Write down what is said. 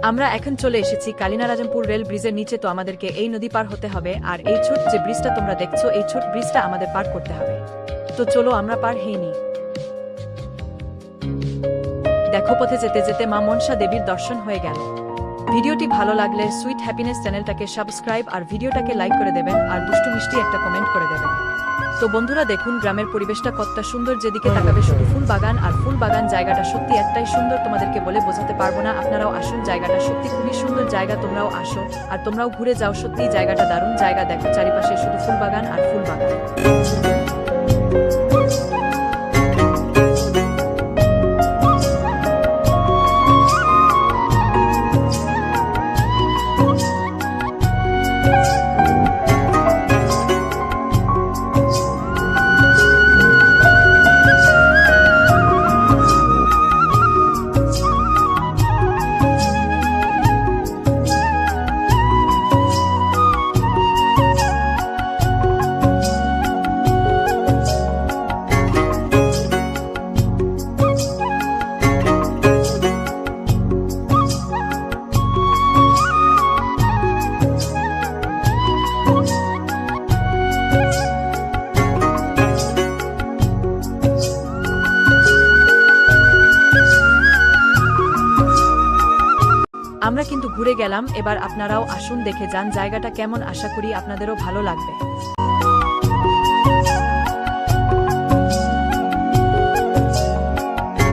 আমরা এখন চলে এসেছি কালিনারাজমপুর রেল ব্রিজের নিচে। তো আমাদেরকে এই নদী পার হতে হবে, আর এই ছোট যে ব্রিজটা তোমরা দেখছো, এই ছোট ব্রিজটা আমাদের পার করতে হবে। তো চলো আমরা পার হইনি। দেখো পথে যেতে যেতে মা মনসা দেবীর দর্শন হয়ে গেল। ভিডিওটি ভালো লাগলে সুইট হ্যাপিনেস চ্যানেলটাকে সাবস্ক্রাইব আর ভিডিওটাকে লাইক করে দেবেন, আর দুষ্টু মিষ্টি একটা কমেন্ট করে দেবেন। তো বন্ধুরা দেখুন গ্রামের পরিবেশটা কতটা সুন্দর, যেদিকে তাকাবে শুধু ফুল বাগান আর ফুল বাগান। জায়গাটা সত্যি একটাই সুন্দর, তোমাদেরকে বলে বোঝাতে পারবো না। আপনারাও আসুন, জায়গাটা সত্যি খুবই সুন্দর জায়গা। তোমরাও আসো আর তোমরাও ঘুরে যাও, সত্যি জায়গাটা দারুণ জায়গা। দেখো চারিপাশে শুধু ফুল বাগান আর ফুল বাগান। আমরা কিন্তু ঘুরে গেলাম, এবার আপনারাও আসুন দেখে যান জায়গাটা কেমন। আশা করি আপনাদেরও ভালো লাগবে।